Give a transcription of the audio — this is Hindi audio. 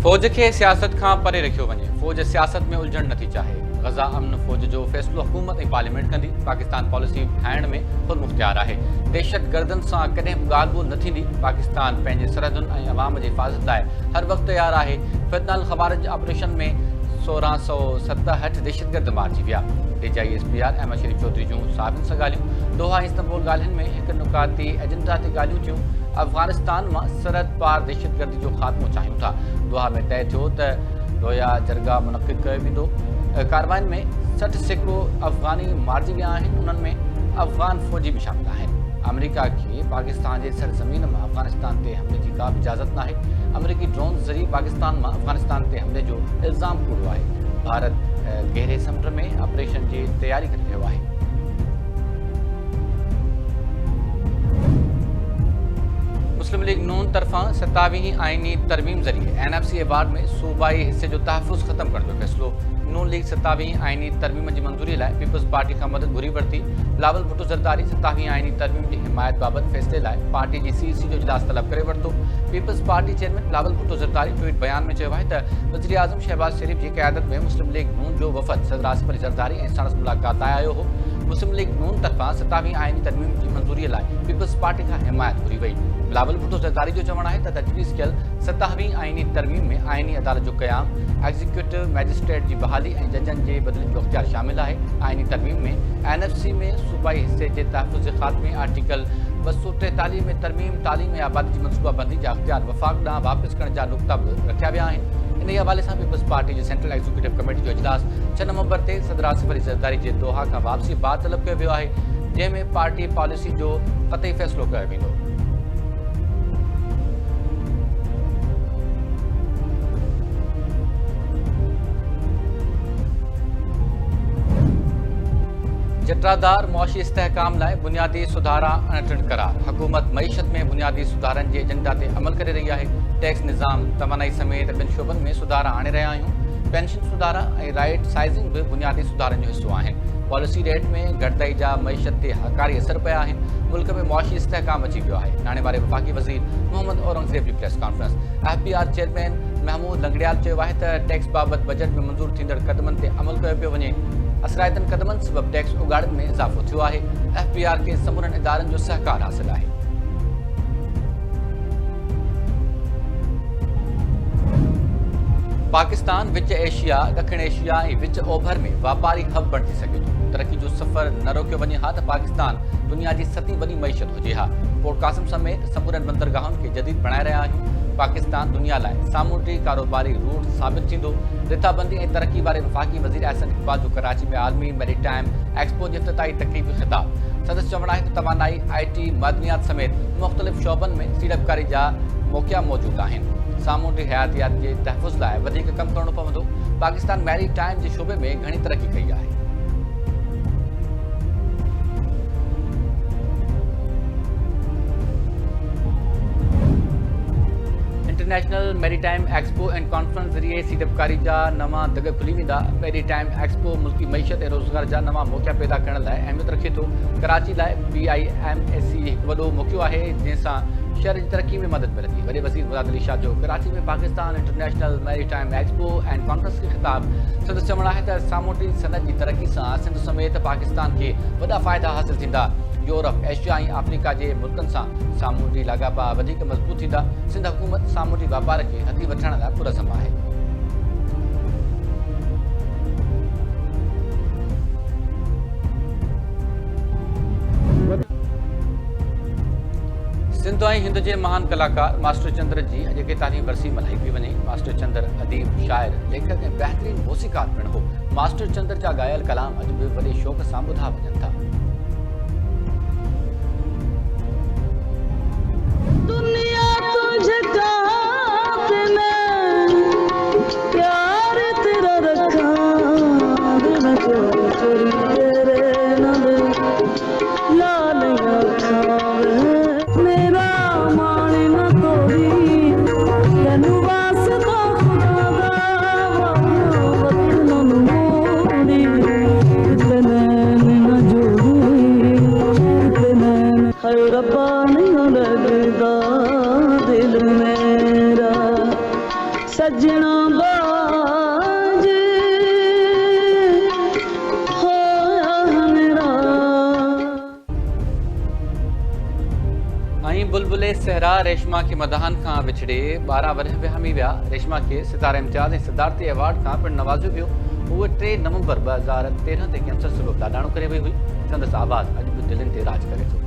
फ़ौज के सियासत का परे रखियो वञे। फ़ौज सियासत में उलझण नथी चाहे। गज़ा अमन फ़ौज जो फ़ैसिलो हुकूमत ऐं पार्लियामेंट कंदी। पाकिस्तान पॉलिसी ठाहिण में ख़ुद मुख्तियार आहे। दहशतगर्दनि सां कॾहिं बि ॻाल्हि ॿोल न थींदी। पाकिस्तान पंहिंजे सरहदुनि ऐं अवाम जी हिफ़ाज़त लाइ हर वक़्तु तयार आहे। फितनल ख़वारिज ऑपरेशन में 1667 दहशतगर्द मारिजी विया। DGISPR अहमद शरीफ चौधरी जूं साहिबनि सां ॻाल्हियूं। दोहा इस्तांबुल ॻाल्हियुनि में हिकु नुकाती एजेंडा ते ॻाल्हियूं थियूं। अफ़गानिस्तान मां सरहद पार दहशतगर्दी जो ख़ात्मो चाहियूं था। दोहा में तय थियो त रोया जरगा मुनक़िद कयो वेंदो। कार्रवाइनि में 60 सैकड़ो अफ़गानी मारिजी विया आहिनि। उन्हनि में अफ़गान फ़ौजी बि शामिल आहिनि। अमेरिका खे पाकिस्तान जे सरज़मीन मां अफ़गानिस्तान ते हमले जी का बि इजाज़त नाहे। अमेरिकी ड्रोन ज़रिए पाकिस्तान मां अफ़गानिस्तान ते हमले जो इल्ज़ाम कूड़ो आहे। भारत गहरे समुंड में ऑपरेशन जी तयारी करे रहियो आहे। मुस्लिम लीग नून तरफ़ां 27वीं आइनी तरमीम ज़रिए NFC अवार्ड में सूबाई हिस्से जो तहफ़ुज़ ख़त्म करण जो फ़ैसिलो। नून लीग 27वीं आइनी तरमीम जी मंज़ूरी लाइ पीपल्स पार्टी खां मदद घुरी वरिती। बिलावल भुट्टो ज़रदारी 27वीं आइनी तरमीम जी हिमायत बाबति फ़ैसिले लाइ पार्टी जी CEC जो इजलास तलब करे वरितो। पीपल्स पार्टी चेयरमैन बिलावल भुट्टो ज़रदारी ट्वीट बयान में चयो आहे त वज़ीर आज़म शहबाज शरीफ जी क़यादत में मुस्लिम लीग नून जो वफ़द सदर आसिफ अली ज़रदारी ऐं संदसि मुलाक़ात लाइ आयो हो। मुस्लिम लीग नून तरफ़ां 27वीं आइनी तरमीम जी मंज़ूरीअ लाइ पीपल्स पार्टी खां हिमायत घुरी वई। बिलावल भुट्टो ज़रदारी जो चवणु आहे त तजवीज़ कयल 27वीं आइनी तरमीम में आइनी अदालत जो क़याम, एग्ज़ीक्यूटिव मैजिस्ट्रेट जी बहाली ऐं जजनि जे बदिलनि जो इख्तियार शामिल आहे। आइनी तरमीम में NFC में सूबाई हिस्से जे तहफ़ुज़ ख़ात्मे, आर्टिकल 243 में तरमीम, तालीम ऐं आबादी जी मनसूबाबंदी जा इख्तियार वफ़ाक़ ॾांहुं वापसि करण जा नुक़्ता बि रखिया विया आहिनि। इन हवाले सां पीपल्स पार्टी जे सेंट्रल एग्ज़ीक्यूटिव कमेटी जो इजलास 6 नवंबर ते सदर आसिफ अली ज़रदारी जे दोहा खां वापसी बाद तलब कयो वियो आहे, जंहिं में पार्टी पॉलिसी जो क़तई फ़ैसिलो कयो वेंदो। जटरादार मुआशी इस्तेहकाम लाइ बुनियादी सुधारा अणटण करार। हुकूमत मईशत में बुनियादी सुधारनि जे एजेंडा ते अमल करे रही आहे। टैक्स निज़ाम, तवानाई समेत ॿिनि शोबनि में सुधारा आणे रहिया आहियूं। पेंशन सुधारा ऐं राइट साइज़िंग बि बुनियादी सुधारनि जो हिसो आहिनि। पॉलिसी रेट में घटिताई जा मईशत ते हकारी असर पिया आहिनि। मुल्क में मुआशी इस्तेहकाम अची वियो आहे। नाणे वारे वफ़ाक़ी वज़ीर Mohammad Aurangzeb ji press conference. FPR chairman Mahmood Langrial चयो आहे त टैक्स बाबति बजट में मंज़ूर थींदड़ क़दमनि ते अमल कयो पियो वञे। असराइतनि क़दमनि सबबि टैक्स उगाड़नि में इज़ाफ़ो थियो आहे। FPR खे समूरनि इदारनि जो सहकार हासिल आहे। पाकिस्तान विच एशिया, ॾखिण एशिया ऐं विच ओभर में वापारी हब बणिजी सघे थो। तरक़ी जो सफ़र न रोकियो वञे हा त पाकिस्तान दुनिया जी 7वीं वॾी मईशत हुजे हा। पोर्ट क़ासिम समेत समूरनि बंदरगाहुनि खे जदीद बणाए रहिया आहियूं। पाकिस्तान दुनिया लाइ सामूंडी कारोबारी रूट साबित थींदो। रिथाबंदी ऐं तरक़ी वारे वफ़ाक़ी वज़ीर अहसन इक़बाल जो कराची में आलमी मैरीटाइम एक्सपो जे इफ़्तिताही तक़रीब में ख़िताब। संदसि चवणु आहे त तवानाई, IT, मदनियात समेत मुख़्तलिफ़ शोबनि में सीड़पकारी जा मौक़िया मौजूदु आहिनि। सामूंडी हयातियात जे तहफ़ुज़ लाइ वधीक कमु करणो पवंदो। पाकिस्तान मैरीटाइम जे शोबे में घणी तरक़ी कई आहे। International maritime expo and conference ज़रिए सीड़पकारी जा नवां दग खुली वेंदा। मैरीटाइम एक्सपो मुल्की मईशत ऐं रोज़गार जा नवां मौक़िया पैदा करण लाइ अहमियत रखे थो। कराची लाइ BIMSC हिकु वॾो मौक़ियो आहे जंहिंसां शहर जी तरक़ी में मदद मिलंदी। वॾे वज़ीर मुराद अली शाह जो कराची में Pakistan international maritime expo and conference खे ख़िताब। संदसि चवणु आहे त सामूंडी सनत जी तरक़ी सां सिंध समेत पाकिस्तान खे वॾा फ़ाइदा हासिल थींदा। यूरोप, एशिया ऐं अफ्रीका जे मुल्कनि सां सामूंडी लाॻापा वधीक मज़बूत थींदा। सिंध हुकूमत सामूंडी वापार खे हथी वठण लाइ पुरज़म आहे। सिंध ऐं हिंद जे महान कलाकार मास्टर चंद्र जी अॼु के तारीख़ वरसी मल्हाई पई वञे। मास्टर चंद्र अदीब, शाइर, लेखक ऐं बहितरीन मौसीक़ार पिणु हो। मास्टर चंद्र जा ॻायल कलाम अॼु बि वॾे शौक़ सां ॿुधा वञनि था। जो सजना बाज होया मेरा। आई बुलबुले सहरा रेशमा के मदाहन खां विछड़े 12 वरह विहमी विया। रेशमा के सितारा इम्तियाज़ ऐं सिद्धार्थी अवार्ड खां पिणु नवाज़ियो वियो। उहे 3 नवंबर 2013 ते कैंसर सबबि लाडाणो करे वई हुई। संदसि आवाज़ अॼु बि दिलनि ते राज करे थो।